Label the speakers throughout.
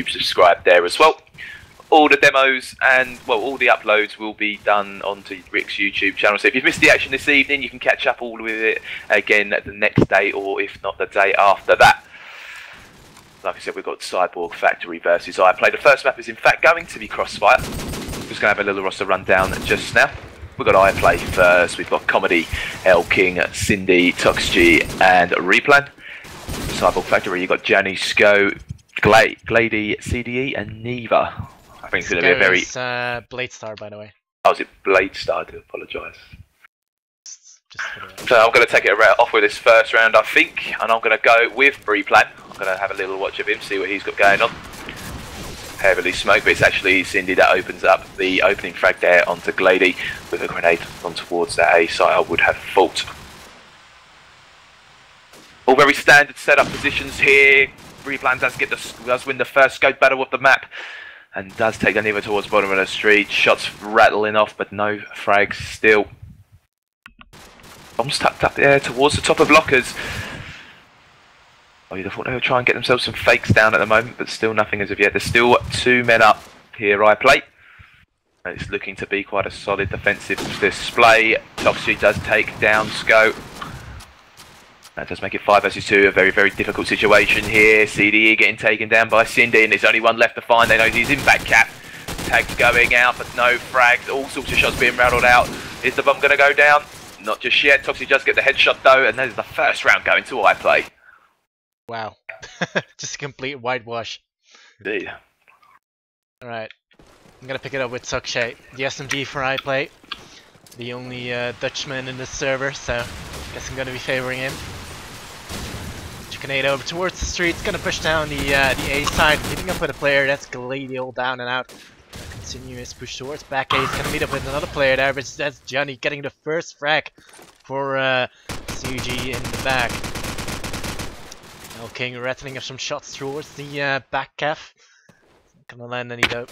Speaker 1: subscribe there as well. All the demos and, well, all the uploads will be done onto rikkz YouTube channel. So if you've missed the action this evening, you can catch up all with it again the next day, or if not, the day after that. Like I said, we've got Cyborg Factory versus iPLAY. The first map is in fact going to be Crossfire. Just going to have a little roster rundown just now. We've got iPLAY first. We've got Comedy, Elking, Cindy, Toxg, and Replan. Cyborg Factory, you've got Janny, Sko, Glady, CDE, and Neva. I think it's going to be a very...
Speaker 2: Blade Star, by the way.
Speaker 1: Oh, is it Blade Star? I do apologise. So I'm going to take it off with this first round, I think, and I'm going to go with Replan. I'm going to have a little watch of him, see what he's got going on. Heavily smoked, but it's actually Cindy that opens up the opening frag there onto Glady with a grenade on towards that A site, I would have thought. All very standard setup positions here. Replan does win the first scope battle of the map and does take the Neva towards the bottom of the street. Shots rattling off, but no frags still. Bombs tucked up there towards the top of lockers. Oh, you'd have thought they would try and get themselves some fakes down at the moment, but still nothing as of yet. There's still 2 men up here, iPLAY. It's looking to be quite a solid defensive display. Toxg does take down Sko. That does make it 5 versus 2, a very, very difficult situation here. CDE getting taken down by Cindy, and there's only one left to find. They know he's in back cap. Tags going out, but no frags. All sorts of shots being rattled out. Is the bomb going to go down? Not just yet. Toxg does get the headshot though, and that is the first round going to iPLAY.
Speaker 2: Wow. Just a complete whitewash.
Speaker 1: Indeed.
Speaker 2: Alright. I'm going to pick it up with Toxg. The SMG for iPLAY. The only Dutchman in the server, so I guess I'm going to be favouring him. Grenade over towards the street. It's going to push down the A side, meeting up with a player. That's Glady all down and out. Continuous push towards back A. He's going to meet up with another player there, but that's Johnny getting the first frag for CG in the back. Elking rattling up some shots towards the back calf. Not going to land any though.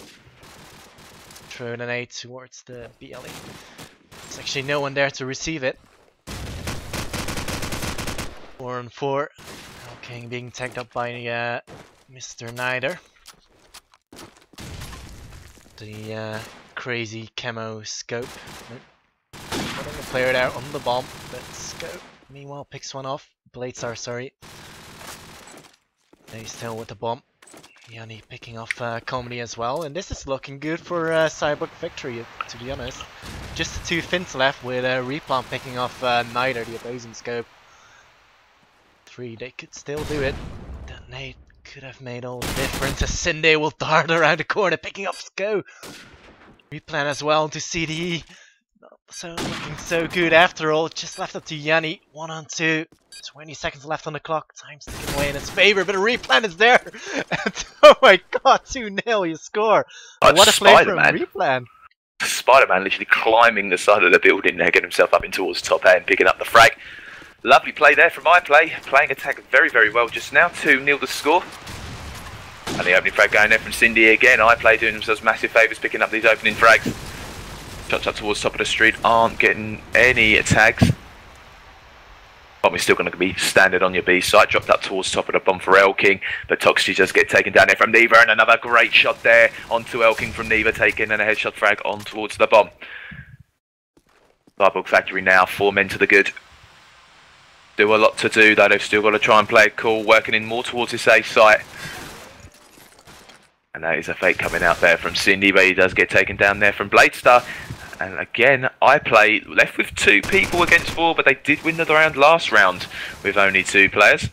Speaker 2: Throw an A towards the BLE. There's actually no one there to receive it. 4 on 4. Elking being tagged up by Mr. Nider. The crazy camo scope. Putting a player there on the bomb, but Scope meanwhile picks one off. Blade Star, sorry. He's still with the bomb. Yanni picking off Comedy as well, and this is looking good for Cyborg Factory, to be honest. Just the 2 fins left with Replan picking off Nider, the opposing scope. 3, they could still do it. That nade could have made all the difference as Cindy will dart around the corner picking up Sko. Replan as well to CDE. Not so looking so good after all. Just left up to Yanni. 1 on 2. 20 seconds left on the clock. Time's ticking away in his favor, but a Replan is there. And, oh my god, 2-0 you score.
Speaker 1: Oh,
Speaker 2: what a play from Replan.
Speaker 1: Spider-Man literally climbing the side of the building there, getting himself up in towards top A and picking up the frag. Lovely play there from iPLAY, playing attack very, very well just now. 2-0 the score. And the opening frag going there from Cindy again. iPLAY doing themselves massive favours picking up these opening frags. Shots up towards the top of the street, aren't getting any tags. Bomb is still going to be standard on your B site. Dropped up towards the top of the bomb for Elking, but Toxg does get taken down there from Neva, and another great shot there onto Elking from Neva, taking and a headshot frag on towards the bomb. Cyborg Factory now, 4 men to the good. Do a lot to do though, they've still got to try and play it cool, working in more towards this A site. And that is a fake coming out there from Cindy, but he does get taken down there from Blade Star. And again, iPLAY left with 2 people against 4, but they did win the round last round with only 2 players.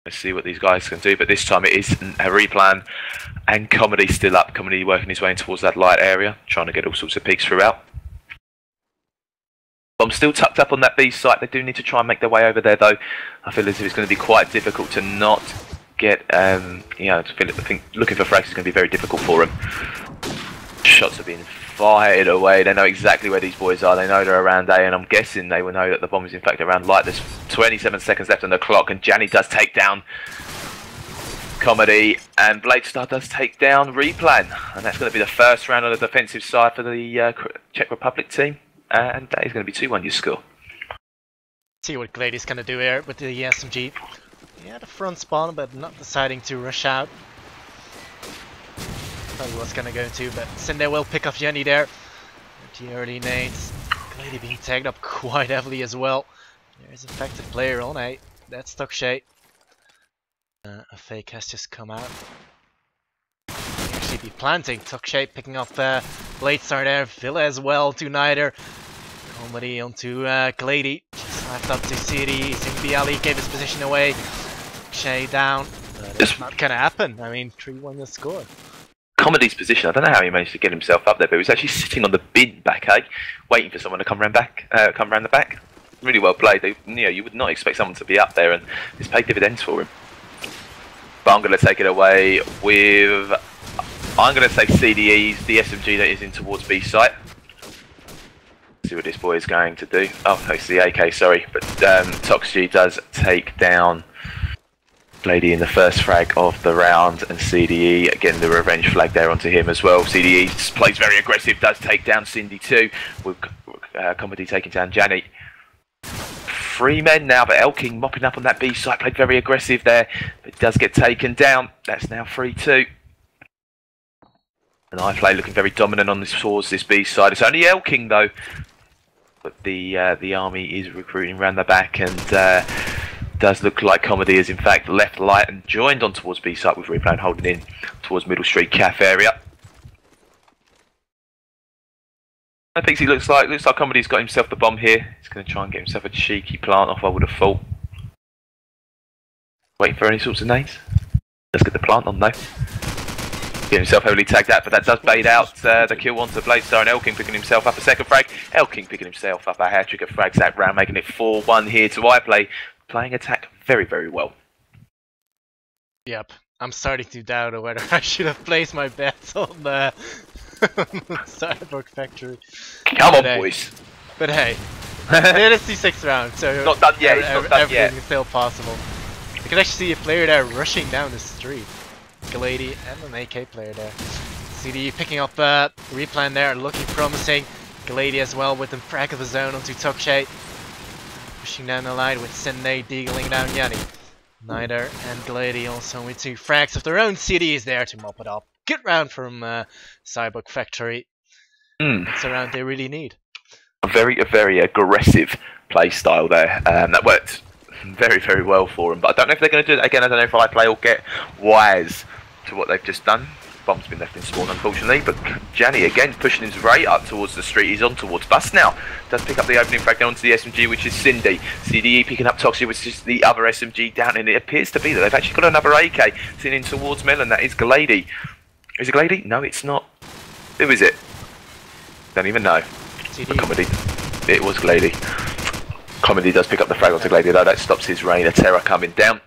Speaker 1: Let's see what these guys can do, but this time it is a Replan and Comedy still up. Comedy working his way in towards that light area, trying to get all sorts of peeks throughout. Bomb still tucked up on that B site. They do need to try and make their way over there though. I feel as if it's going to be quite difficult to not get, you know, I think looking for frags is going to be very difficult for them. Shots are being fired away. They know exactly where these boys are. They know they're around A, and I'm guessing they will know that the bomb is in fact around light. There's 27 seconds left on the clock, and Janny does take down Comedy, and Blade Star does take down Replan, and that's going to be the first round on the defensive side for the Czech Republic team. And that is going to be 2-1 your score.
Speaker 2: See what Glady's going to do here with the SMG. Yeah, the front spawn, but not deciding to rush out. thought he was gonna go to, but Sinde will pick off Jenny there. The early nades. Glady being tagged up quite heavily as well. There's an effective player on A. That's Tukshay. A fake has just come out. Actually be planting. Tukshay picking up Blade Star there. Villa as well to Neither. Comedy onto Glady. Just left up to City. Zimbiali gave his position away. Tukshay down. But it's not gonna happen. I mean, 3-1 the score.
Speaker 1: Comedy's position, I don't know how he managed to get himself up there, but he was actually sitting on the bin back, waiting for someone to come round the back. Really well played. You would not expect someone to be up there, and it's paid dividends for him. But I'm going to take it away with, I'm going to say CDE's, the SMG that is in towards B site. See what this boy is going to do. Oh, no, it's the AK, sorry. But Toxgy does take down Lady in the first frag of the round, and CDE again the revenge flag there onto him as well. CDE plays very aggressive, does take down Cindy too, with Comedy taking down Janny. 3 men now, but Elking mopping up on that B site, played very aggressive there, but it does get taken down. That's now 3-2. And iPLAY looking very dominant on this towards this B side. It's only Elking though, but the army is recruiting around the back, and does look like Comedy is in fact left light and joined on towards B site with Replay holding in towards Middle Street Caf area. I think he looks like Comedy's got himself the bomb here. He's going to try and get himself a cheeky plant off, I would have thought. Waiting for any sorts of nades. Let's get the plant on though. Get himself heavily tagged out, but that does bait out the kill onto Blade Star, and Elking picking himself up a second frag. Elking picking himself up a hat-trick of frags that round, making it 4-1 here to iPLAY. Playing attack very, very well.
Speaker 2: Yep, I'm starting to doubt whether I should have placed my bets on the Cyborg Factory.
Speaker 1: Come on, boys.
Speaker 2: But hey, it is the 6th round, so
Speaker 1: not done yet. It's not done
Speaker 2: everything
Speaker 1: yet.
Speaker 2: is still possible. You can actually see a player there rushing down the street. Glady and an AK player there. CD picking up replan there, looking promising. Glady as well with the frag of his own onto Tukshay. Pushing down the line with Sende deagling down Yanni. Neither and Glady also with 2 frags of their own. CD is there to mop it up. Good round from Cyborg Factory. It's a round they really need.
Speaker 1: A very aggressive play style there. That worked very, very well for them. But I don't know if they're going to do it again. I don't know if iPLAY will get wise to what they've just done. Bomb's been left in spawn, unfortunately, but Janny again pushing his right up towards the street. He's on towards Bus now. Does pick up the opening frag down onto the SMG, which is Cindy. CDE picking up Toxie, which is the other SMG down, and it appears to be that they've actually got another AK sitting in towards Melon. That is Glady. Is it Glady? No, it's not. Who is it? Don't even know. Comedy. It was Glady. Comedy does pick up the frag onto Glady, though. That stops his reign of terror coming down.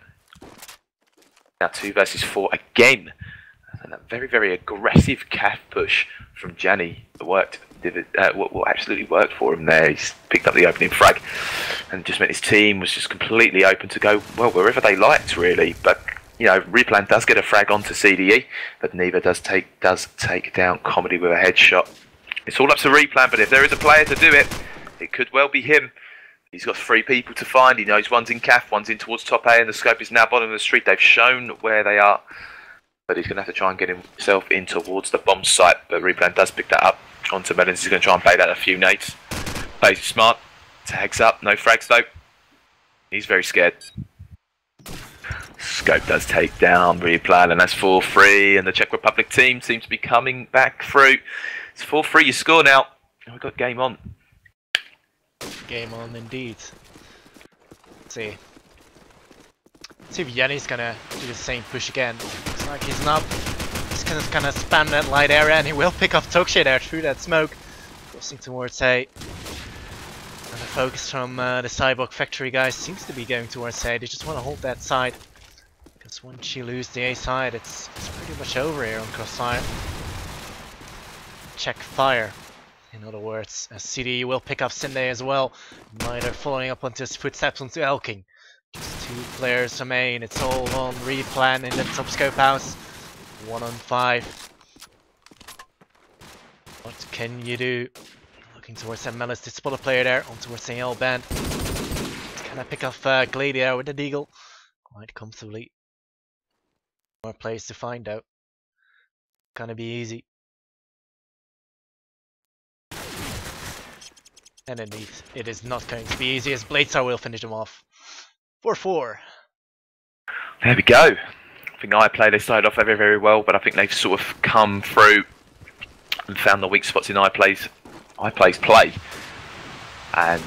Speaker 1: Now 2 versus 4 again. And a very, very aggressive calf push from Janny that worked. What absolutely worked for him there. He's picked up the opening frag and just meant his team was just completely open to go, well, wherever they liked, really. But, you know, Replan does get a frag onto CDE, but neither does take down Comedy with a headshot. It's all up to Replan, but if there is a player to do it, it could well be him. He's got 3 people to find. He knows one's in CAF, one's in towards top A, and the scope is now bottom of the street. They've shown where they are. But he's going to have to try and get himself in towards the bomb site. But Replan does pick that up onto Melons. He's going to try and bait out a few nades. Plays it smart. Tags up. No frags though. He's very scared. Scope does take down Replan, and that's 4-3. And the Czech Republic team seems to be coming back through. It's 4-3 your score now. And we've got game on.
Speaker 2: Game on indeed. Let's see. See if Yanni's gonna do the same push again. Looks like he's not. He's gonna spam that light area, and he will pick off Tokshay there through that smoke. Crossing towards A. And the focus from the Cyborg Factory guys seems to be going towards A. They just want to hold that side. Because once you lose the A side, it's pretty much over here on Crossfire. Check fire. In other words, CD will pick up Sinde as well. Neither following up onto his footsteps onto Elking. Just 2 players from main. It's all on Replan in the top scope house. 1 on 5. What can you do? Looking towards that Melis to spot a player there. On towards the L band. Can I pick off Glady with the Deagle? Quite comfortably. More plays to find out. gonna be easy. And indeed, it is not going to be easy as Bladestar will finish them off. 4-4.
Speaker 1: There we go. I think iPLAY, they started off very, very well, but I think they've sort of come through and found the weak spots in iPlay's play. And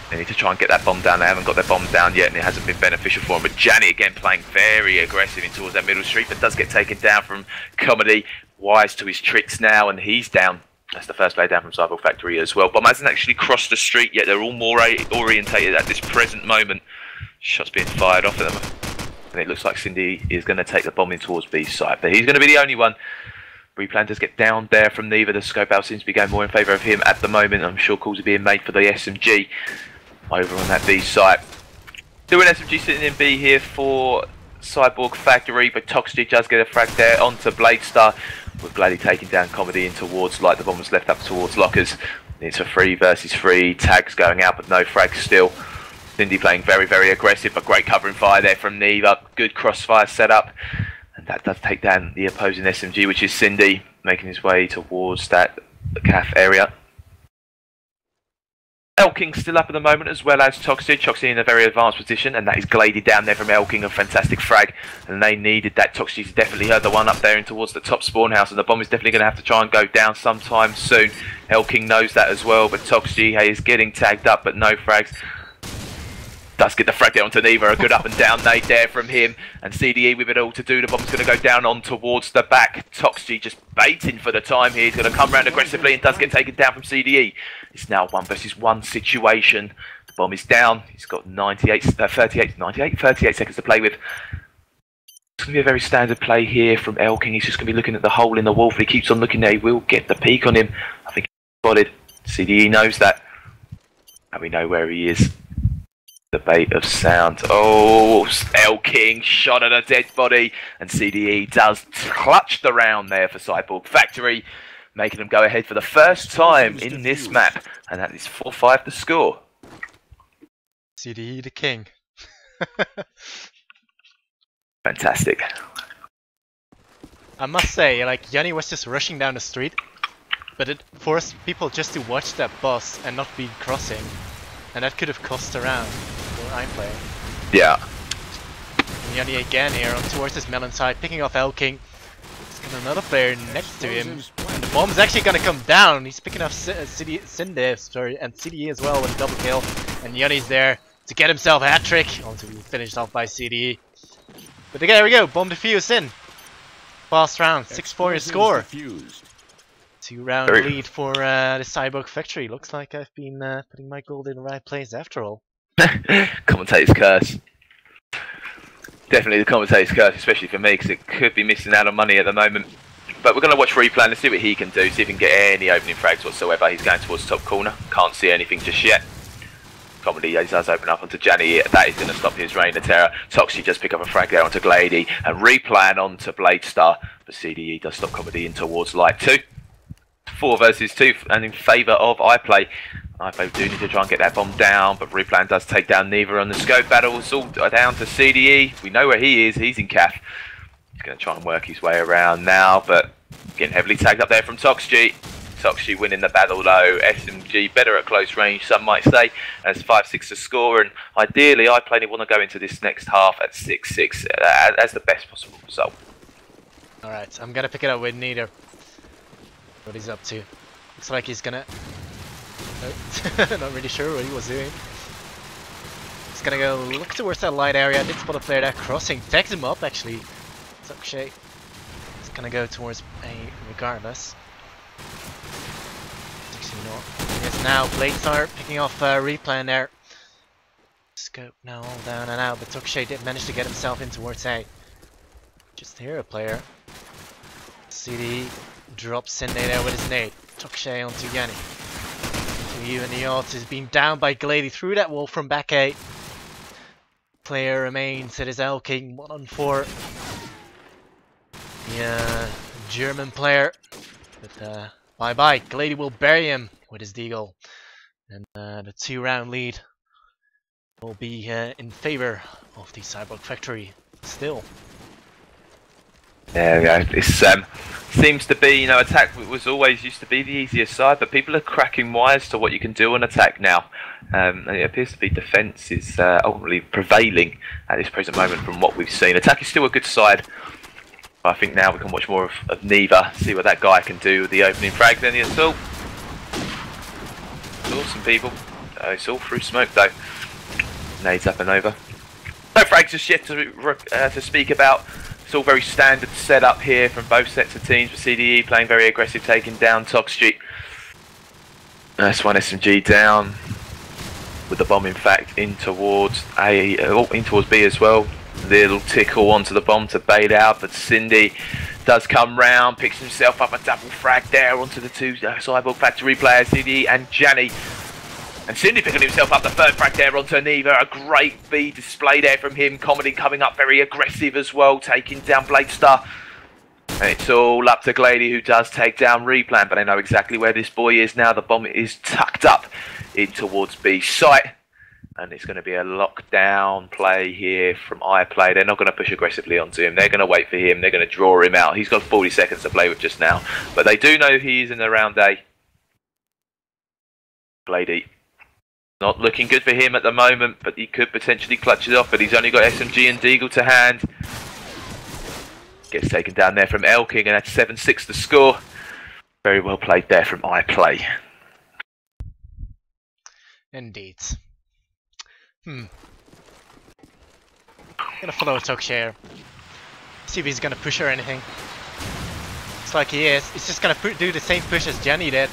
Speaker 1: they need to try and get that bomb down. They haven't got their bomb down yet, and it hasn't been beneficial for them. But Janny again playing very aggressive in towards that middle street, but does get taken down from Comedy. Wise to his tricks now, and he's down. That's the first player down from Cyborg Factory as well. Bomb hasn't actually crossed the street yet. They're all more orientated at this present moment. Shots being fired off at them. And it looks like Cindy is going to take the bomb in towards B side. But he's going to be the only one. Replan does get down there from neither. The scope out seems to be going more in favour of him at the moment. I'm sure calls are being made for the SMG over on that B site. Doing SMG sitting in B here for Cyborg Factory, but Toxgy does get a frag there onto Bladestar, with Glady taking down Comedy in towards Light. The bomb was left up towards Lockers. It's a 3 versus 3. Tags going out, but no frags still. Cindy playing very, very aggressive, but great covering fire there from Neva. Good crossfire setup. And that does take down the opposing SMG, which is Cindy, making his way towards that CAF area. Elking still up at the moment, as well as Toxic. Toxic in a very advanced position, and that is Glady down there from Elking, a fantastic frag. And they needed that. Toxic's definitely heard the one up there and towards the top spawn house, and the bomb is definitely going to have to try and go down sometime soon. Elking knows that as well, but Toxic is getting tagged up, but no frags. Does get the frag there onto Neva, a good up and down nade there from him, and CDE with it all to do. The bomb's going to go down on towards the back. Toxgy just baiting for the time here. He's going to come round aggressively and does get taken down from CDE. It's now 1 versus 1 situation. The bomb is down. He's got 38 seconds to play with. It's going to be a very standard play here from Elking. He's just going to be looking at the hole in the wall. If he keeps on looking there, he will get the peek on him. I think he's spotted. CDE knows that, and we know where he is. The bait of sound. Oh, Elking shot at a dead body, and CDE does clutch the round there for Cyborg Factory, making them go ahead for the first time in this map, and that is 4-5 the score.
Speaker 2: CDE the king.
Speaker 1: Fantastic.
Speaker 2: I must say, like, Yanni was just rushing down the street, but it forced people just to watch that bus and not be crossing, and that could have cost a round. iPLAY.
Speaker 1: Yeah.
Speaker 2: And Yanni again here on towards his melon side, picking off Elking. He's got another player next to him. And the bomb is actually going to come down. He's picking off Cindy, and CDE as well with a double kill. And Yanni's there to get himself a hat-trick. Onto be finished off by CDE. But there we go, bomb defused in. Fast round, 6-4 your score. 2-round lead for the Cyborg Factory. Looks like I've been putting my gold in the right place after all.
Speaker 1: Commentator's curse. Definitely the commentator's curse, especially for me, because it could be missing out on money at the moment. But we're going to watch Replan and see what he can do, see if he can get any opening frags whatsoever. He's going towards the top corner. Can't see anything just yet. Comedy does open up onto Janny. That is going to stop his reign of terror. Toxy just pick up a frag there onto Glady, and Replan onto Bladestar. But CDE does stop Comedy in towards Light 2. 4 versus 2, and in favour of iPLAY. iPLAY do need to try and get that bomb down, but Replan does take down Neva on the scope battle. It's all down to CDE. We know where he is. He's in CAF. He's going to try and work his way around now, but getting heavily tagged up there from Toxgy. Toxgy winning the battle though. SMG better at close range, some might say. As 5-6 to score, and ideally iPLAY want to go into this next half at 6-6 as the best possible result.
Speaker 2: Alright, I'm going to pick it up with Neder. What he's up to. Looks like he's gonna... not really sure what he was doing. He's gonna go look towards that light area. Did spot a player there crossing. Tags him up actually. Akshay. He's gonna go towards A regardless. Yes, now Bladestar picking off Replan there. Scope now all down and out, but Tukshay did manage to get himself in towards A. Just here a player. CD drops in there with his nade. Tukshay onto Yanni. To you, and the odds is being down by Glady through that wall from back A. Player remains. It is Elking 1-on-4. The German player. But bye bye. Glady will bury him with his deagle. And the 2-round lead will be in favor of the Cyborg Factory still.
Speaker 1: There we go. This seems to be, you know, attack was always used to be the easier side, but people are cracking wise to what you can do on attack now. And it appears to be defence is ultimately prevailing at this present moment from what we've seen. Attack is still a good side. I think now we can watch more of Neva, see what that guy can do with the opening frag, then the assault. Awesome, people. It's all through smoke though. Nades up and over. No frags just yet to speak about. It's all very standard setup here from both sets of teams. For CDE playing very aggressive, taking down Toxgy. That's one SMG down. With the bomb, in fact, in towards B as well. Little tickle onto the bomb to bait out, but Cindy does come round, picks himself up a double frag there onto the two Cyborg Factory players, CD and Janny. And Cindy picking himself up the third frag there onto Neva. A great B display there from him. Comedy coming up very aggressive as well, taking down Bladestar. And it's all up to Glady, who does take down Replan, but they know exactly where this boy is now. The bomb is tucked up in towards B site. And it's going to be a lockdown play here from iPLAY. They're not going to push aggressively onto him. They're going to wait for him. They're going to draw him out. He's got 40 seconds to play with just now. But they do know he's in the round A. Glady. Not looking good for him at the moment, but he could potentially clutch it off. But he's only got SMG and Deagle to hand. Gets taken down there from Elking, and that's 7-6 the score. Very well played there from iPLAY.
Speaker 2: Indeed. Gonna follow Tokshare. See if he's gonna push or anything. Looks like he is. He's just gonna do the same push as Jenny did.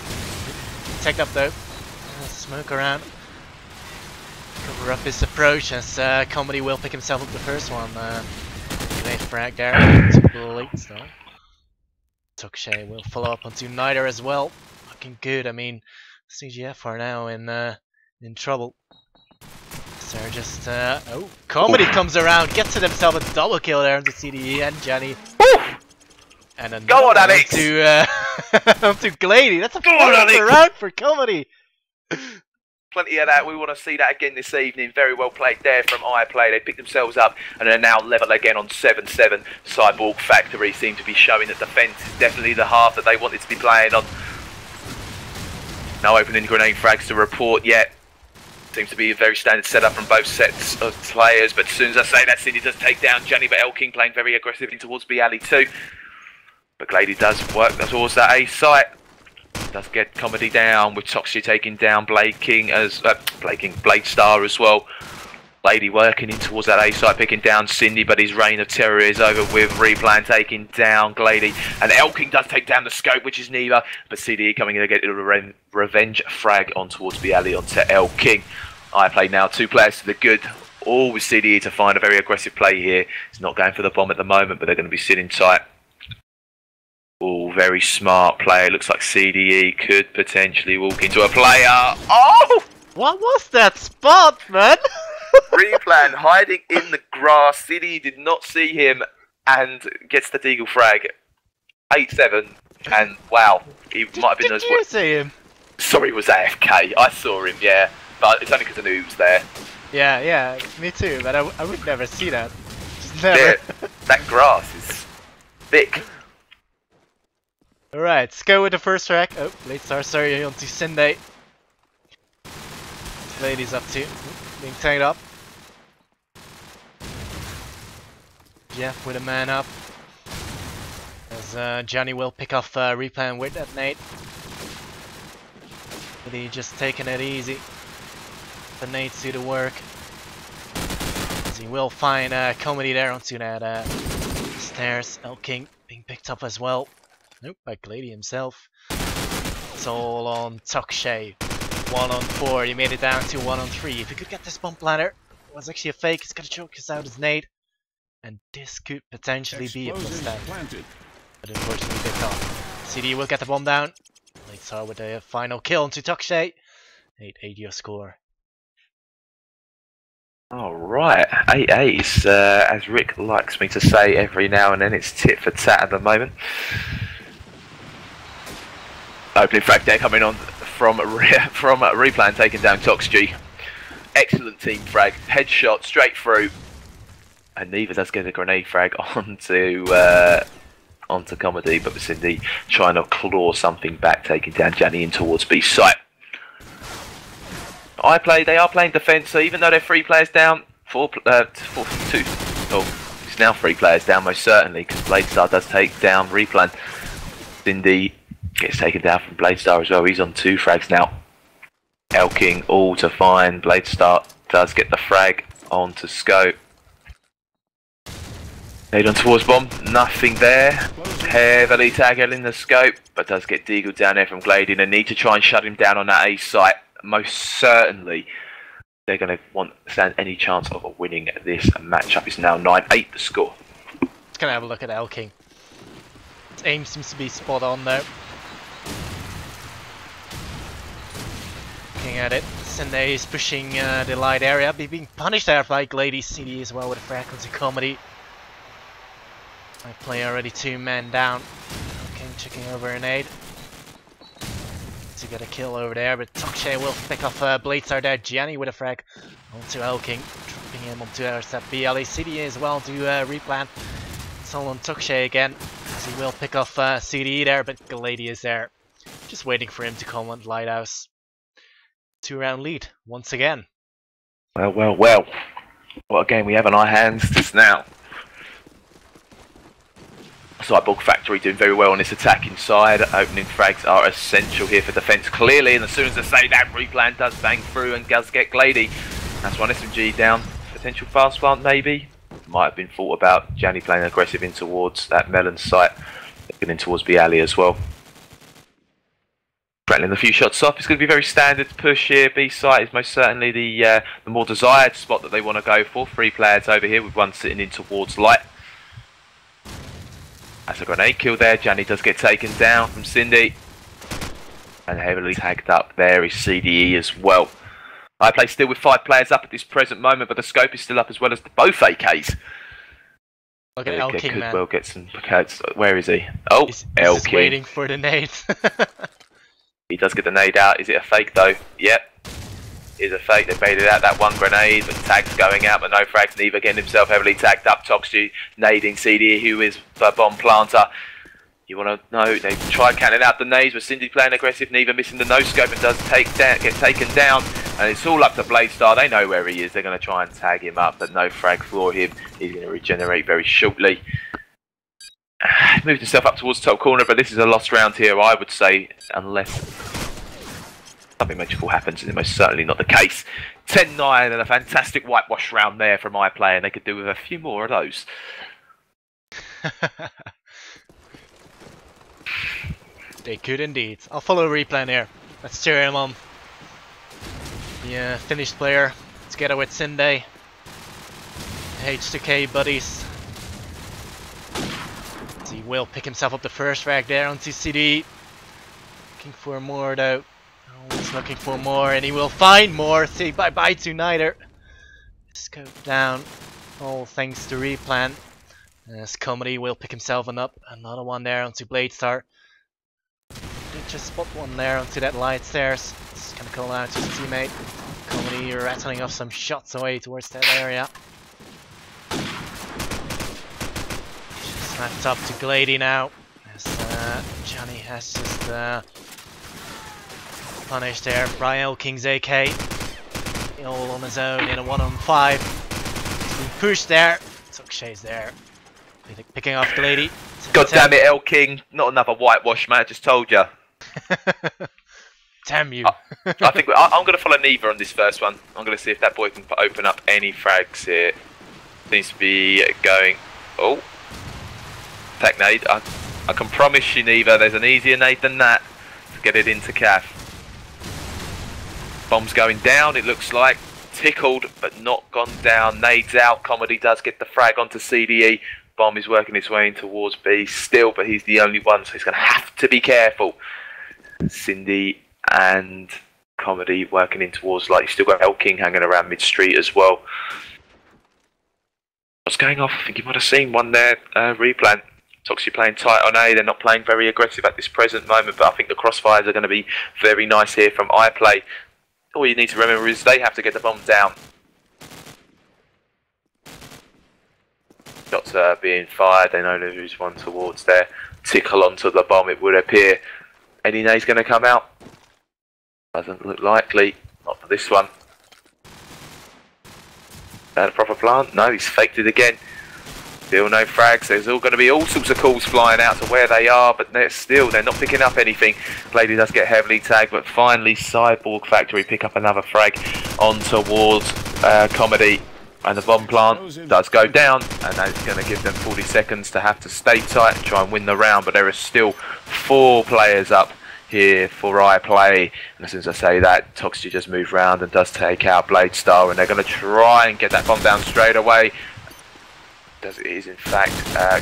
Speaker 2: Tagged up though. Smoke around. Cover up his approach as Comedy will pick himself up the first one. Late frag there. Too late though. Tokshare will follow up onto Niter as well. Looking good. I mean, CGF are now in trouble. They're just, oh, Comedy comes around, gets it himself a double kill there on the CDE and Jenny. And then
Speaker 1: go on, Alex!
Speaker 2: To Glady. That's a fourth round for Comedy.
Speaker 1: Plenty of that. We want to see that again this evening. Very well played there from iPLAY. They picked themselves up and are now level again on 7-7. Cyborg Factory seem to be showing that defence is definitely the half that they wanted to be playing on. No opening grenade frags to report yet. Seems to be a very standard setup from both sets of players, but as soon as I say that, Cindy does take down Johnny, but Elking playing very aggressively towards B Alley too. But Glady does work towards that A site. Does get Comedy down, with Toxie taking down Bladestar as well. Glady working in towards that A site, picking down Cindy, but his reign of terror is over with Replan taking down Glady. And Elking does take down the scope, which is Neva, but CDE coming in to get a revenge frag on towards B Alley onto Elking. iPLAY now, two players to the good, all with CDE to find a very aggressive play here. It's not going for the bomb at the moment, but they're going to be sitting tight. Oh, very smart player. Looks like CDE could potentially walk into a player. Oh!
Speaker 2: What was that spot, man?
Speaker 1: Replan hiding in the grass. CDE did not see him and gets the Deagle frag. 8-7. And wow, he might have been as well.
Speaker 2: Did you see him?
Speaker 1: Sorry, it was AFK. I saw him, yeah. But it's only because I knew he was there.
Speaker 2: Yeah, me too, but I would never see that. Just never.
Speaker 1: Yeah, that grass is thick.
Speaker 2: Alright, let's go with the first track. Oh, Bladestar, sorry, onto Sunday. Lady's up too. Being tagged up. Jeff with a man up. As Johnny will pick off Replan with that nade. But he just taking it easy. The nades do the work. As he will find Comedy there onto that stairs. Elking being picked up as well. Nope, by Glady himself. It's all on Tokshay. 1-on-4, he made it down to 1-on-3. If he could get this bomb ladder, it was actually a fake. He's gonna choke us out his nade. And this could potentially be a plus-10. But unfortunately they can't. CD will get the bomb down. Bladestar with a final kill onto Tokshay. 8-8 your score.
Speaker 1: Alright, 8-8, as Rick likes me to say every now and then, it's tit for tat at the moment. Opening frag there coming on from Replan taking down Toxgy. Excellent team frag, headshot straight through. And Neva does get a grenade frag onto onto Comedy, but Cindy trying to claw something back, taking down Gianni in towards B site. iPLAY, they are playing defence, so even though they're 3 players down, 2, oh, it's now 3 players down most certainly, because Bladestar does take down Replan. Cindy gets taken down from Bladestar as well, he's on 2 frags now. Elking all to find, Bladestar does get the frag onto Scope. Head on towards Bomb, nothing there. Heavily tackling the Scope, but does get deagled down there from Glady. They need to try and shut him down on that A site. Most certainly, they're going to stand any chance of winning this matchup. It's now 9-8 the score.
Speaker 2: Just gonna have a look at Elking. His aim seems to be spot on though. Looking at it, Sennheisser is pushing the light area, being punished there by Glady CD as well with a frequency Comedy. iPLAY already 2 men down. Okay, checking over an aid. To get a kill over there, but Tukshay will pick off Bladestar there. Gianni with a frag onto Elking, dropping him onto our step BLA CD as well to replan. It's all on Tukshay again, as he will pick off CD there, but Glady is there, just waiting for him to come on Lighthouse. 2-round lead once again.
Speaker 1: Well. What a game we have on our hands just now. Cyborg Factory doing very well on this attacking side. Opening frags are essential here for defence clearly, and as soon as I say that, Replan does bang through and does get Glady. That's one SMG down. Potential fast plant maybe. Might have been thought about. Gianni playing aggressive in towards that melon site. Looking in towards B alley as well. Rattling a few shots off. It's going to be very standard push here. B site is most certainly the more desired spot that they want to go for. 3 players over here with 1 sitting in towards light. That's a grenade kill there. Gianni does get taken down from Cindy. And heavily tagged up there is CDE as well. iPLAY still with 5 players up at this present moment, but the scope is still up as well as both AKs.
Speaker 2: Look at Elking,
Speaker 1: could
Speaker 2: man.
Speaker 1: well get some. Where is he? Oh, Elking.
Speaker 2: He's waiting for the nade.
Speaker 1: He does get the nade out. Is it a fake though? Yep. Is a fake. They baited out that 1 grenade, but tags going out, but no frags. Neva getting himself heavily tagged up. Toxgy nading CD, who is the bomb planter. You want to know, they tried counting out the nades, but Cindy playing aggressive. Neva missing the no-scope and does get taken down. And it's all up to Bladestar. They know where he is. They're going to try and tag him up, but no frag for him. He's going to regenerate very shortly. Moved himself up towards the top corner, but this is a lost round here, I would say, unless something magical happens, and it's most certainly not the case. 10-9 and a fantastic whitewash round there from iPLAY, and they could do with a few more of those.
Speaker 2: They could indeed. I'll follow Replan here. Let's cheer him on. The finished player together with Cindy. H2K buddies. So he will pick himself up the first frag there onto CD. Looking for more though. Always looking for more, and he will find more. Say bye bye to Neither. Scope down. All thanks to Replan. As Comedy will pick himself up. Another one there onto Bladestar. Did just spot one there onto that light stairs. Just gonna call out to his teammate. Comedy rattling off some shots away towards that area. Snapped up to Glady now. As Gianni has just punished there. Brian King's AK. All on his own in a 1-on-5. He's been pushed there. Tukshay's there. Picking off Glady.
Speaker 1: God damn it, Elking. Not another whitewash, man. I just told you.
Speaker 2: Damn you.
Speaker 1: I think I'm going to follow Neva on this first one. I'm going to see if that boy can open up any frags here. Seems to be going. Oh. Attack nade. I can promise you, Neva, there's an easier nade than that to get it into Cav. Bomb's going down, it looks like. Tickled, but not gone down. Nades out. Comedy does get the frag onto CDE. Bomb is working its way in towards B still, but he's the only one, so he's going to have to be careful. Cindy and Comedy working in towards light. You've still got Elking hanging around mid-street as well. What's going off? I think you might have seen one there. Replan. Toxie playing tight on A. They're not playing very aggressive at this present moment, but I think the crossfires are going to be very nice here from iPLAY. All you need to remember is they have to get the bomb down. Shots are being fired. They know there's one towards there. Tickle onto the bomb, it would appear. Any nade's going to come out? Doesn't look likely. Not for this one. Had a proper plant? No, he's faked it again. Still no frags. There's all going to be all sorts of calls flying out to where they are, but they're not picking up anything. Lady does get heavily tagged, but finally Cyborg Factory pick up another frag on towards Comedy. And the bomb plant does go down, and that's going to give them 40 seconds to have to stay tight and try and win the round, but there are still 4 players up here for iPLAY, and as soon as I say that, Toxie just moves round and does take out Bladestar, and they're going to try and get that bomb down straight away. It is in fact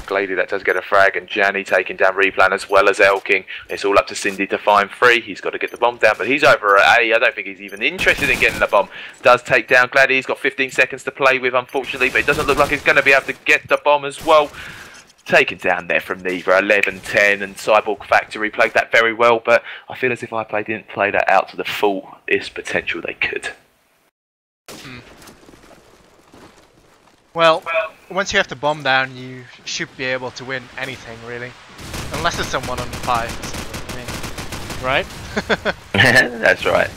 Speaker 1: Glady that does get a frag, and Janny taking down Replan as well as Elking. It's all up to Cindy to find free. He's got to get the bomb down, but he's over at A. I don't think he's even interested in getting the bomb. Does take down Glady. He's got 15 seconds to play with, unfortunately, but it doesn't look like he's going to be able to get the bomb as well. Taken down there from Neva, 11-10, and Cyborg Factory played that very well, but I feel as if iPLAY didn't play that out to the fullest potential they could.
Speaker 2: Well, once you have the bomb down, you should be able to win anything, really. Unless it's someone on 5. Right?
Speaker 1: That's right.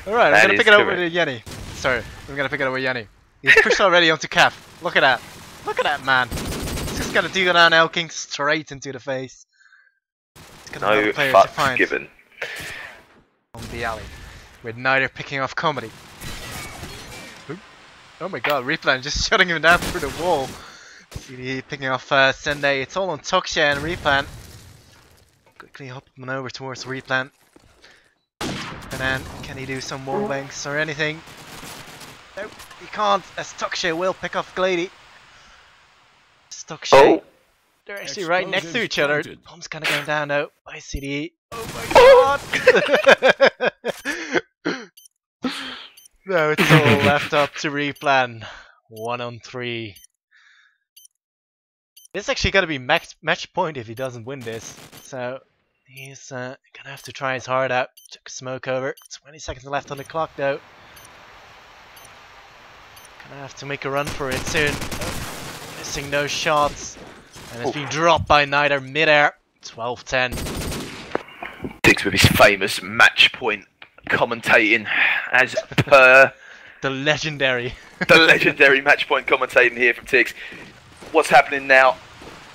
Speaker 2: Alright, I'm gonna pick it over to Yenny. Sorry, I'm gonna pick it over to Yenny. He's pushed already onto Calf. Look at that. Look at that, man. He's just gonna do it on Elking straight into the face.
Speaker 1: No fucks given.
Speaker 2: On the alley. With neither picking off Comedy. Oh my god, Replan just shutting him down through the wall. CD picking off Sendai. It's all on Toksha and Replan. Quickly hopping over towards Replan. And then, can he do some wall banks or anything? Nope, he can't, as Toksha will pick off Glady. Toksha. They're actually right next to each other. Bomb's kind of going down now by CD. Oh my god! No, it's all left up to Replan. 1-on-3. This is actually gonna be match point if he doesn't win this. So he's gonna have to try his heart out. Took a smoke over. 20 seconds left on the clock though. Gonna have to make a run for it soon. Oh, missing no shots. And it's been dropped by Neither midair. 12-10.
Speaker 1: Diggs with his famous match point commentating as per
Speaker 2: the legendary
Speaker 1: match point commentating here from Tiggs. What's happening now?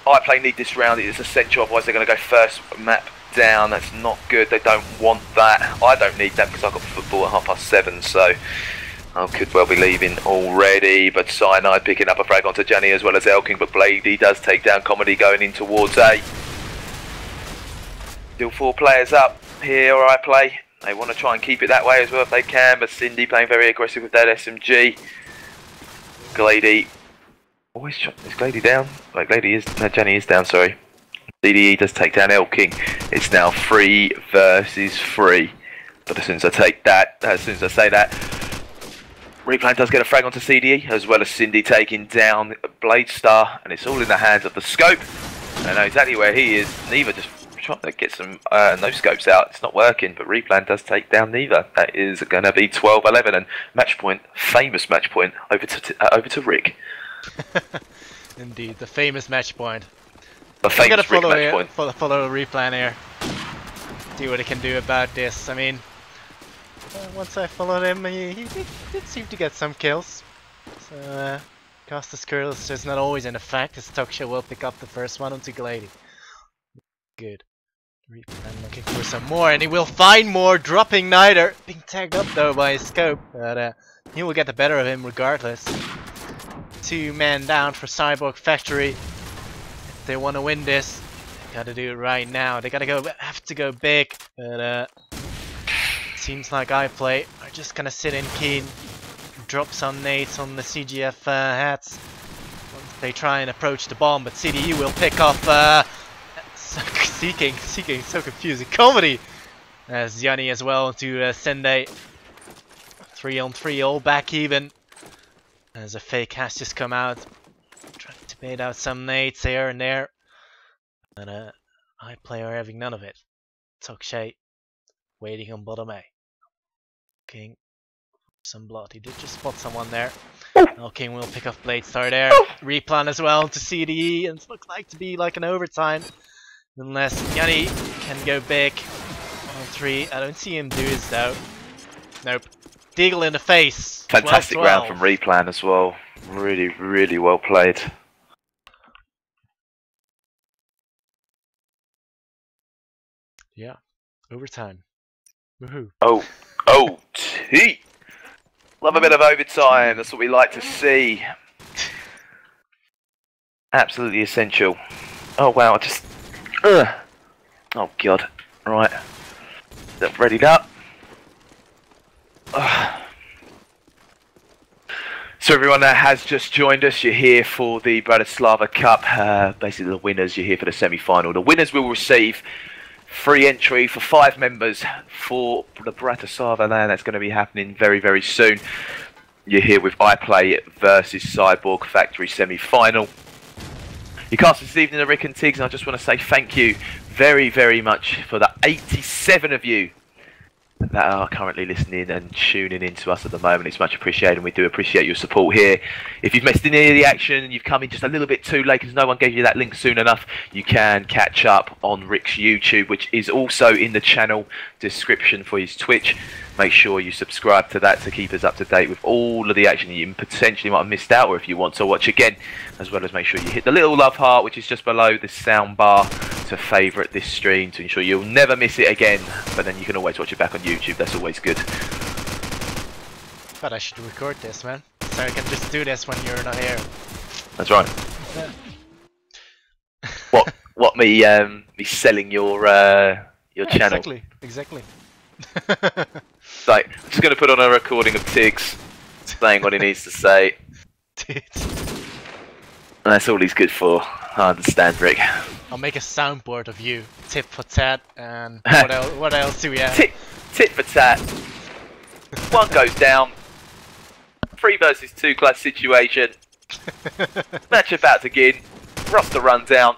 Speaker 1: iPLAY need this round. It is essential, otherwise they're going to go first map down. That's not good. They don't want that. I don't need that because I've got football at 7:30, so I could well be leaving already. But Cyanide picking up a frag onto Jenny as well as Elking, but Blady does take down Comedy going in towards A. Still 4 players up here, or iPLAY. They want to try and keep it that way as well if they can, but Cindy playing very aggressive with that SMG. Glady. Always is Glady down? Like Glady is, no, Jenny is down, sorry. CDE does take down Elking. It's now 3 versus 3. But as soon as I say that, Replan does get a frag onto CDE, as well as Cindy taking down Bladestar, and it's all in the hands of the scope. I know exactly where he is. Neva just trying to get some no scopes out. It's not working, but Replan does take down Neva. That is going to be 12-11, and match point, famous match point, over to Rick.
Speaker 2: Indeed, the famous match point.
Speaker 1: The famous Rick match point.
Speaker 2: Follow Replan here. See what he can do about this. I mean, once I followed him, he did seem to get some kills. So, cost of skirls is just not always in effect, as Toksha will pick up the first one onto Glady. Good. Replan looking for some more, and he will find more, dropping Neither. Being tagged up though by his scope, but he will get the better of him regardless. 2 men down for Cyborg Factory. If they want to win this, they gotta do it right now. They have to go big, but seems like iPLAY are just gonna sit in keen, drop some nades on the CGF hats once they try and approach the bomb. But CDE will pick off seeking, so confusing. Comedy as Yanni as well to Sendai. 3-on-3, all back even. As a fake has just come out, trying to bait out some nades here and there, but iPLAY are having none of it. Toksha waiting on bottom A. King, some blood. He did just spot someone there. Elking will pick off Blade Star there. Replan as well to CDE, and it looks like to be like an overtime. Unless Yanni can go big on 3. I don't see him do his though. Nope. Deagle in the face.
Speaker 1: Fantastic
Speaker 2: 12-12.
Speaker 1: round from Replan as well. Really, really well played.
Speaker 2: Yeah. Overtime. Woohoo.
Speaker 1: Oh, T. Love a bit of overtime. That's what we like to see. Absolutely essential. Oh wow, I just... Oh god. Right. Readied up. So everyone that has just joined us, you're here for the Bratislava Cup. Basically the winners, you're here for the semi-final. The winners will receive free entry for 5 members for the Bratislava LAN. That's going to be happening very, very soon. You're here with iPLAY versus Cyborg Factory semi-final. You cast this evening the Rick and Tiggs, and I just want to say thank you very, very much for the 87 of you that are currently listening and tuning in to us at the moment. It's much appreciated, and we do appreciate your support here. If you've missed any of the action and you've come in just a little bit too late because no one gave you that link soon enough, you can catch up on Rick's YouTube, which is also in the channel description for his Twitch. Make sure you subscribe to that to keep us up to date with all of the action you potentially might have missed out, or if you want to watch again, as well as make sure you hit the little love heart which is just below the sound bar to favourite this stream to ensure you'll never miss it again. But then you can always watch it back on YouTube, that's always good.
Speaker 2: But I should record this, man, so I can just do this when you're not here.
Speaker 1: That's right. What me selling your channel?
Speaker 2: Exactly.
Speaker 1: So, I'm just going to put on a recording of Tiggs saying what he needs to say. And that's all he's good for. I understand, Rick.
Speaker 2: I'll make a soundboard of you, tit for tat, and what else do we have?
Speaker 1: Tit for tat. One goes down. 3 versus 2 class situation. Match about to begin. Roster rundown.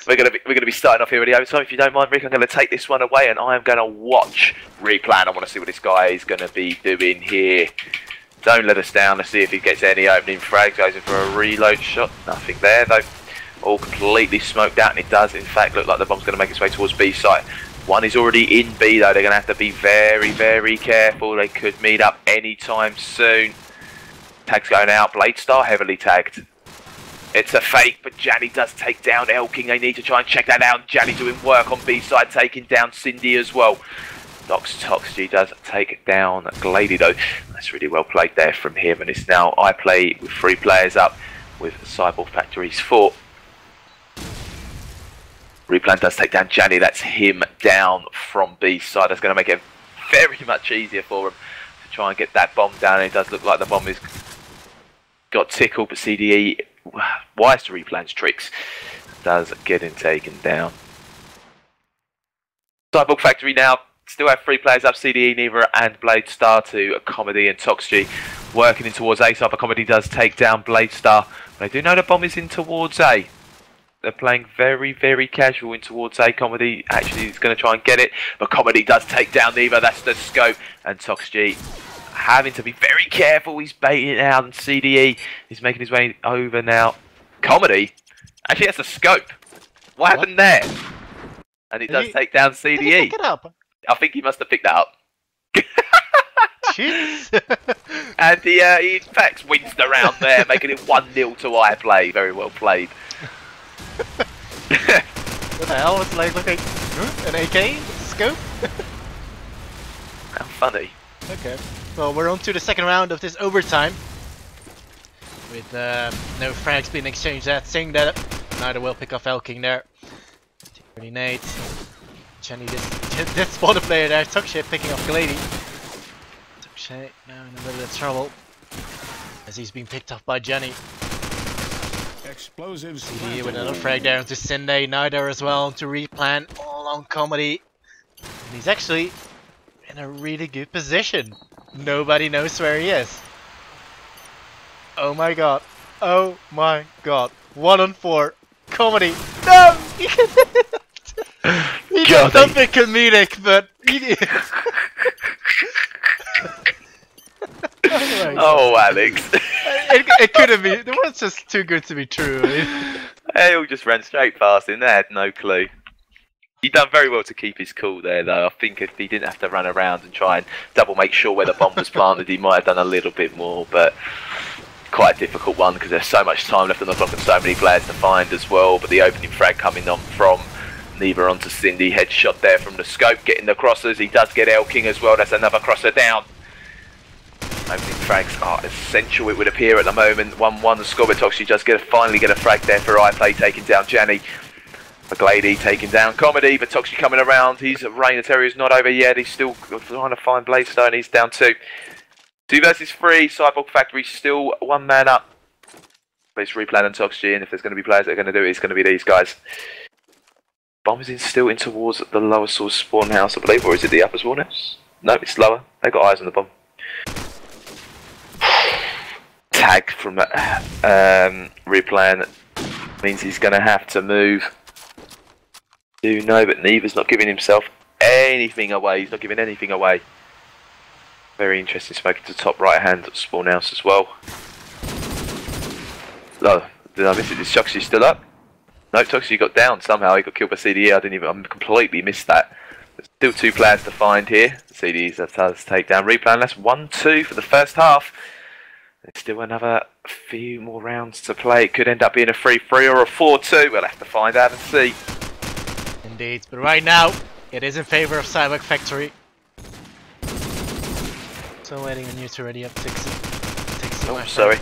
Speaker 1: We're gonna be starting off here with the overtime. If you don't mind, Rick, I'm gonna take this one away and I am gonna watch Replan. I want to see what this guy is gonna be doing here. Don't let us down. Let's see if he gets any opening frags. Goes in for a reload shot. Nothing there though. All completely smoked out, and it does in fact look like the bomb's gonna make its way towards B site. One is already in B though. They're gonna have to be very, very careful. They could meet up anytime soon. Tags going out. Blade Star heavily tagged. It's a fake, but Janny does take down Elking. They need to try and check that out. Janny doing work on B side, taking down Cindy as well. Toxgy does take down Glady though. That's really well played there from him, and it's now iPLAY with 3 players up with Cyborg Factory's 4. Replan does take down Janny. That's him down from B side. That's going to make it very much easier for him to try and get that bomb down. And it does look like the bomb is got tickled, but CDE, wise to Replan's tricks, does get him taken down. Cyborg Factory now still have 3 players up, CDE, Neva and Blade Star to Comedy and Toxgy working in towards A side, but Comedy does take down Blade Star. But I do know the bomb is in towards A. They're playing very, very casual in towards A. Comedy actually is going to try and get it, but Comedy does take down Neva. That's the scope, and Toxgy having to be very careful. He's baiting it out, and CDE is making his way over now. Comedy actually has a scope. What happened there? And it does take down CDE.
Speaker 2: Did he pick it up?
Speaker 1: I think he must have picked that up.
Speaker 2: Jeez.
Speaker 1: And he in fact wins the round there, making it 1-0 to iPLAY. Very well played.
Speaker 2: What the hell? It's like looking an AK scope.
Speaker 1: How funny.
Speaker 2: Okay. Well, we're on to the second round of this overtime. With no frags being exchanged. That saying that neither will pick off Elking there. 38. Jenny did spot a player there. Tukshay picking off Glady. Tukshay now in a little bit of trouble as he's being picked off by Jenny.
Speaker 3: Explosives.
Speaker 2: CD with another frag there into Cindy. Neither as well to Replan. All on Comedy. And he's actually in a really good position. Nobody knows where he is. Oh my god. Oh my god. 1 on 4. Comedy. No! He did something comedic, but he did. Yeah,
Speaker 1: Oh, Alex.
Speaker 2: it could have been. It was just too good to be true.
Speaker 1: They all just ran straight past him. They had no clue. He done very well to keep his cool there, though. I think if he didn't have to run around and try and double make sure where the bomb was planted, he might have done a little bit more. But quite a difficult one because there's so much time left on the clock and so many players to find as well. But the opening frag coming on from Neva onto Cindy. Headshot there from the scope, getting the crossers. He does get Elking as well. That's another crosser down. Opening frags are essential, it would appear, at the moment. 1-1 the score, but Toxie does finally get a frag there for iPLAY, taking down Janny. McGlady taking down Comedy, but Toxie coming around. His reign of terror is not over yet. He's still trying to find Bladestone. He's down 2. 2 versus 3. Cyborg Factory still 1 man up. But it's Replan and Toxie, and if there's going to be players that are going to do it, it's going to be these guys. Bomb is still in towards the lower source spawn house, I believe, or is it the upper spawn house? No, it's lower. They've got eyes on the bomb. Tag from Replan means he's going to have to move. Do know, but Neva's not giving himself anything away. He's not giving anything away. Very interesting smoking to top right hand spawn house as well. Oh, did I miss it? Is Toxie still up? No, Toxie got down somehow. He got killed by CDE. I completely missed that. There's still 2 players to find here. CDE's does take down Replan. That's 1-2 for the first half. There's still another few more rounds to play. It could end up being a 3-3 or a 4-2. We'll have to find out and see.
Speaker 2: Indeed, but right now it is in favor of Cyborg Factory. So waiting on you to ready up Tixie.
Speaker 1: Oh, sorry.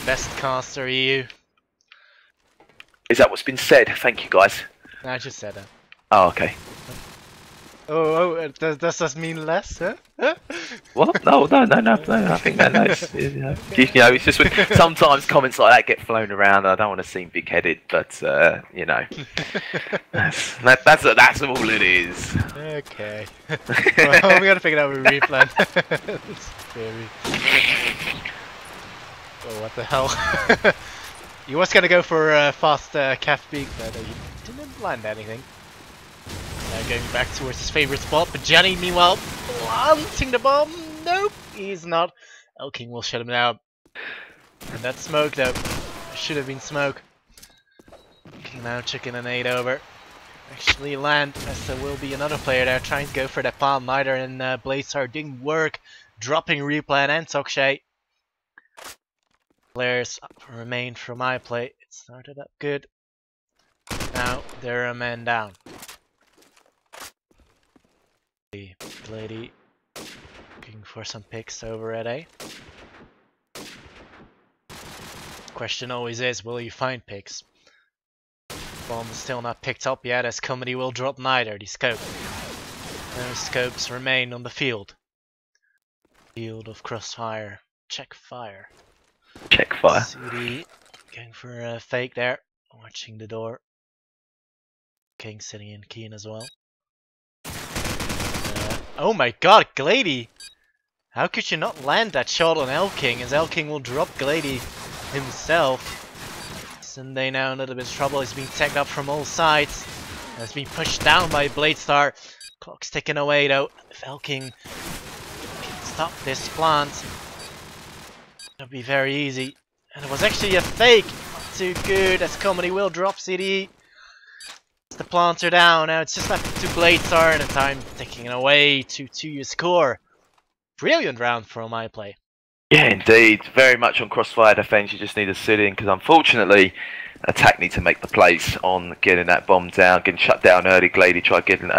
Speaker 2: Best caster EU.
Speaker 1: Is that what's been said? Thank you, guys.
Speaker 2: No, I just said that.
Speaker 1: Oh, okay.
Speaker 2: Does this mean less? Huh?
Speaker 1: What? No. I think that it's just sometimes comments like that get flown around. I don't want to seem big-headed, but you know, that's all it is.
Speaker 2: Okay. Well, we gotta pick it up with Replan. Oh, what the hell? He was gonna go for a fast calf peek, but he didn't land anything. Going back towards his favorite spot, but Johnny meanwhile planting the bomb. Nope, he's not. Elking will shut him down. And that smoke though, should have been smoke. Okay, now chicken and 8 over. Actually land, as there will be another player there trying to go for that palm. Neither and Bladestar didn't work, dropping Replan and Tokshay. Players remain from iPLAY. It started up good. Now they're a man down. Lady looking for some picks over at A. Question always is, will you find picks? Bomb is still not picked up yet, as Comedy will drop neither the scope. No scopes remain on the field. Field of crossfire. Check fire.
Speaker 1: Check fire.
Speaker 2: CD going for a fake there. Watching the door. King sitting in Keen as well. Oh my god, Glady! How could you not land that shot on Elking, as Elking will drop Glady himself. Sunday now in a little bit of trouble. He's being tagged up from all sides. Has been pushed down by Bladestar. Clock's ticking away though. If Elking can stop this plant, it'll be very easy. And it was actually a fake. Not too good, as Comedy will drop CD. The plants are down. Now it's just left to Bladestar, and the time ticking away. 2-2 your score. Brilliant round from iPLAY.
Speaker 1: Yeah, indeed. Very much on crossfire defense. You just need to sit in, because unfortunately, attack need to make the plays on getting that bomb down, getting shut down early. Glady tried getting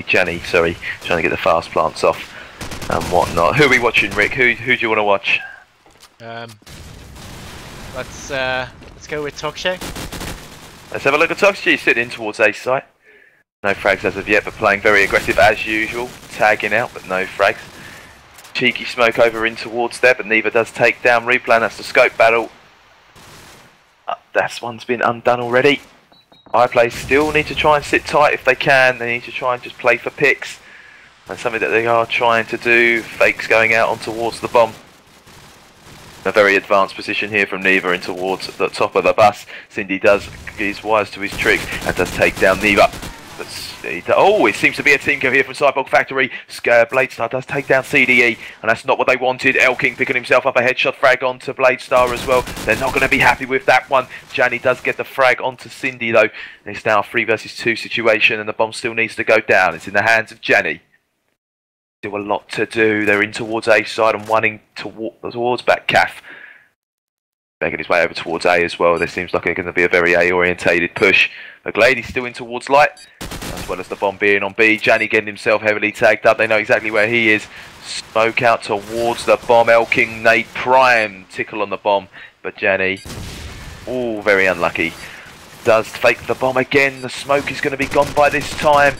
Speaker 1: Jenny, sorry, trying to get the fast plants off and whatnot. Who are we watching, Rick? Who do you want to watch?
Speaker 2: Let's go with Tokshay.
Speaker 1: Let's have a look at Toxie sitting in towards A site. No frags as of yet, but playing very aggressive as usual. Tagging out, but no frags. Cheeky smoke over in towards there, but Neva does take down Replan. That's the scope battle. That one's been undone already. iPLAY still need to try and sit tight if they can. They need to try and just play for picks. And something that they are trying to do. Fakes going out on towards the bomb. A very advanced position here from Neva in towards the top of the bus. Cindy is wise to his tricks and does take down Neva. Oh, it seems to be a tinker here from Cyborg Factory. Bladestar does take down CDE, and that's not what they wanted. Elking picking himself up a headshot frag onto Bladestar as well. They're not going to be happy with that one. Janny does get the frag onto Cindy though. It's now a 3 versus 2 situation, and the bomb still needs to go down. It's in the hands of Janny. Still a lot to do. They're in towards A side and one in towards back Calf. Making his way over towards A as well. There seems like it's going to be a very A-orientated push. McGlady's still in towards Light, as well as the bomb being on B. Janny getting himself heavily tagged up. They know exactly where he is. Smoke out towards the bomb. Elking, Nate Prime, tickle on the bomb. But Janny, oh, very unlucky. Does fake the bomb again. The smoke is going to be gone by this time.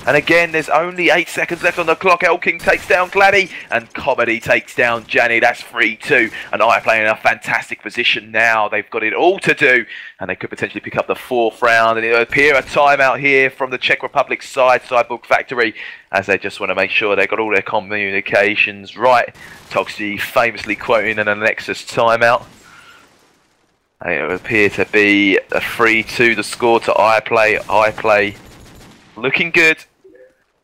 Speaker 1: And again, there's only 8 seconds left on the clock. Elking takes down Gladdy, and Comedy takes down Janny. That's 3-2. And iPLAY in a fantastic position now. They've got it all to do, and they could potentially pick up the 4th round. And it will appear a timeout here from the Czech Republic side, Cyborg Factory, as they just want to make sure they got all their communications right. Toxie famously quoting an Nexus timeout. And it will appear to be a 3-2, the score to iPLAY. iPLAY looking good.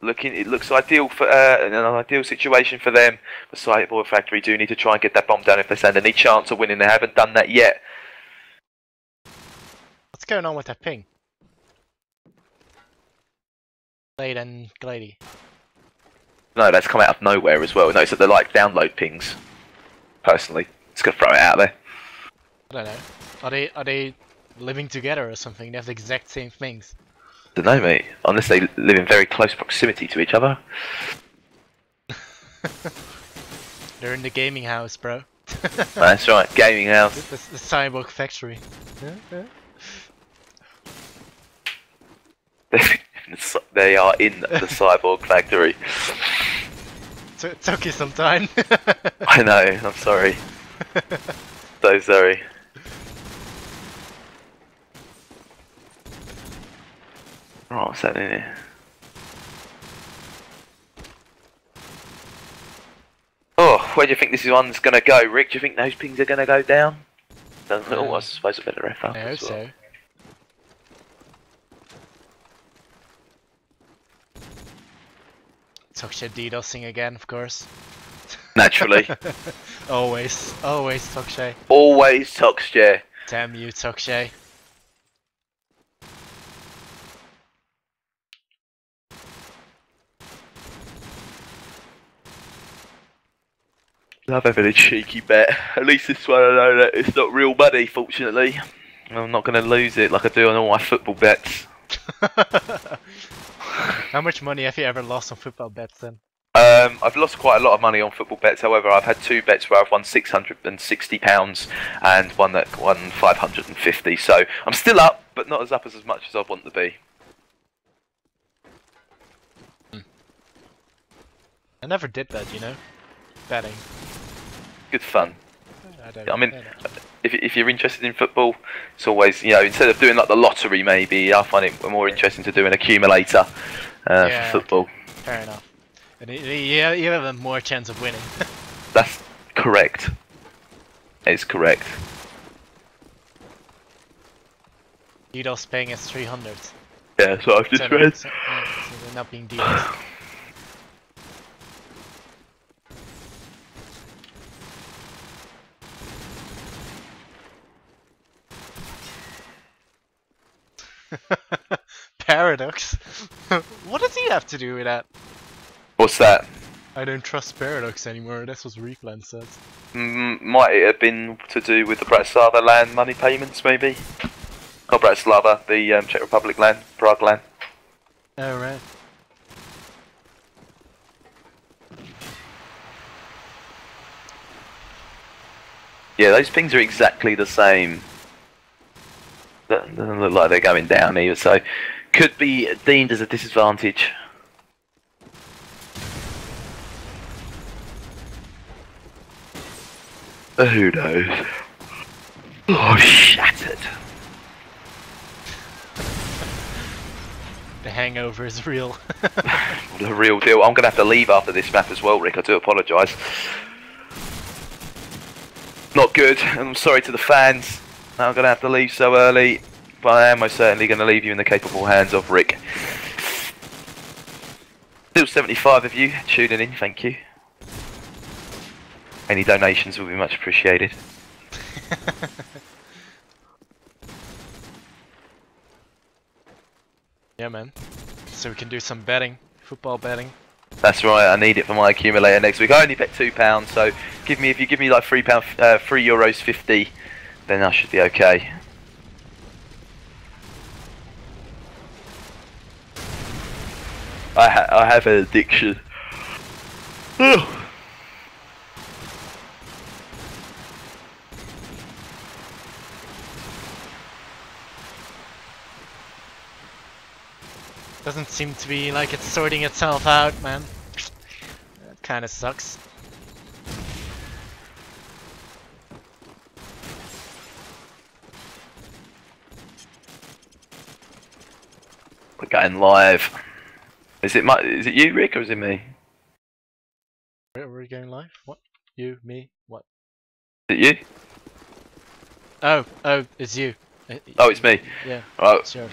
Speaker 1: It looks ideal for an ideal situation for them. The Cyborg Factory do need to try and get that bomb down if they stand any chance of winning. They haven't done that yet.
Speaker 2: What's going on with that ping? Blade and Glady.
Speaker 1: No, that's come out of nowhere as well. No, so they're like download pings. Personally, just gonna throw it out there.
Speaker 2: I don't know. Are they living together or something? They have the exact same things.
Speaker 1: I don't know, mate. Unless they live in very close proximity to each other.
Speaker 2: They're in the gaming house, bro.
Speaker 1: That's right, gaming house.
Speaker 2: The Cyborg Factory.
Speaker 1: They are in the Cyborg Factory.
Speaker 2: It took you some time.
Speaker 1: I know, I'm sorry. So sorry. Oh, what's happening here? Oh, where do you think this one's going to go, Rick? Do you think those pings are going to go down? Oh, I suppose I better ref up.
Speaker 2: I hope so. Toksha DDoSing again, of course.
Speaker 1: Naturally.
Speaker 2: always Toksha.
Speaker 1: Always Toksha.
Speaker 2: Damn you, Toksha.
Speaker 1: Love having a cheeky bet. At least this one I know that it's not real money, fortunately. I'm not going to lose it like I do on all my football bets.
Speaker 2: How much money have you ever lost on football bets then?
Speaker 1: I've lost quite a lot of money on football bets. However, I've had 2 bets where I've won £660 and one that won £550. So I'm still up, but not as up as much as I want to be.
Speaker 2: I never did that, you know? Betting.
Speaker 1: Good fun. I mean,
Speaker 2: I
Speaker 1: if you're interested in football, it's always, you know, instead of doing like the lottery maybe, I find it more interesting to do an accumulator for football.
Speaker 2: Fair enough. And you have a more chance of winning.
Speaker 1: That's correct. It's correct.
Speaker 2: DDoS paying us 300.
Speaker 1: Yeah, so I've just read.
Speaker 2: So they're not being DDoS. Paradox? What does he have to do with that?
Speaker 1: What's that?
Speaker 2: I don't trust Paradox anymore, that's what Replan says.
Speaker 1: Might it have been to do with the Bratislava land money payments, maybe? Not Bratislava, the Czech Republic land, Prague land.
Speaker 2: Oh, right.
Speaker 1: Yeah, those pings are exactly the same. Doesn't look like they're going down either, so could be deemed as a disadvantage. Who knows? Oh, shattered.
Speaker 2: The hangover is real.
Speaker 1: The real deal. I'm going to have to leave after this map as well, Rick. I do apologise. Not good. I'm sorry to the fans. I'm going to have to leave so early, but I am most certainly going to leave you in the capable hands of Rick. Still 75 of you tuning in, thank you. Any donations will be much appreciated.
Speaker 2: Yeah, man. So we can do some betting, football betting.
Speaker 1: That's right, I need it for my accumulator next week. I only bet £2, so if you give me like €3.50, then I should be okay. I have an addiction.
Speaker 2: Doesn't seem to be like it's sorting itself out, man. That kinda sucks.
Speaker 1: We're going live. Is it you, Rick, or is it me?
Speaker 2: We're going live? What? You? Me? What?
Speaker 1: Is it you?
Speaker 2: Oh, it's you.
Speaker 1: Oh, it's me.
Speaker 2: Yeah.
Speaker 1: Right.
Speaker 2: Sure.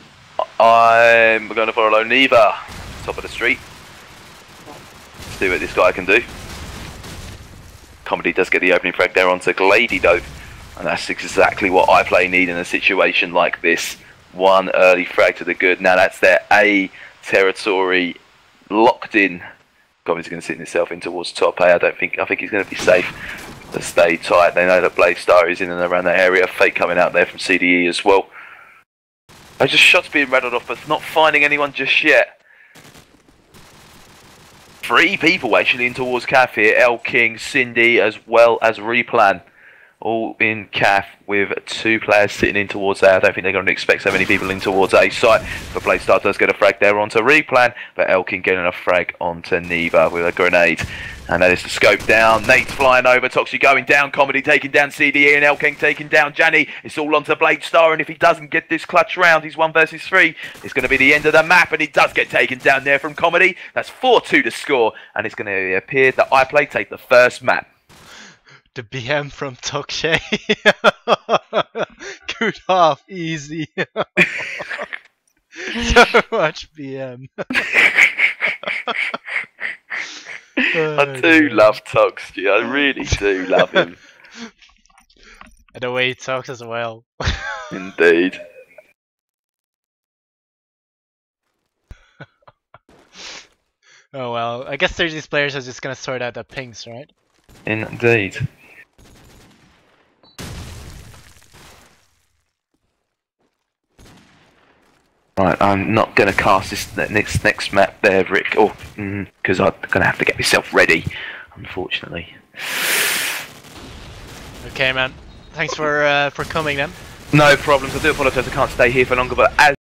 Speaker 1: I'm going to follow Neva, top of the street. Let's see what this guy can do. Comedy does get the opening frag there onto Glady though, and that's exactly what iPLAY need in a situation like this. One early frag to the good. Now that's their A territory locked in. Comedy's going to sit himself in towards top A. I think he's going to be safe to stay tight. They know that Bladestar is in and around that area. Fake coming out there from CDE as well. There's just shots being rattled off, but not finding anyone just yet. 3 people actually in towards Caf here. El King, Cindy, as well as Replan. All in Caf with 2 players sitting in towards A. I don't think they're going to expect so many people in towards A site. But Bladestar does get a frag there onto Replan. But El King getting a frag onto Neva with a grenade. And there's the scope down. Nate's flying over. Toxie going down. Comedy taking down CDE. And El King taking down Janny. It's all onto Bladestar. And if he doesn't get this clutch round, he's 1 versus 3. It's going to be the end of the map. And he does get taken down there from Comedy. That's 4-2 to score. And it's going to appear that iPLAY take the first map.
Speaker 2: The BM from Tokshay. Good half, easy. So much BM.
Speaker 1: I do love Toxie. I really do love him.
Speaker 2: And the way he talks as well.
Speaker 1: Indeed.
Speaker 2: Oh well, I guess these players are just gonna sort out the pings, right?
Speaker 1: Indeed. Right, I'm not going to cast this next map there, Rick, because I'm going to have to get myself ready, unfortunately.
Speaker 2: Okay, man. Thanks for coming then.
Speaker 1: No problems. I do apologise. I can't stay here for longer, but as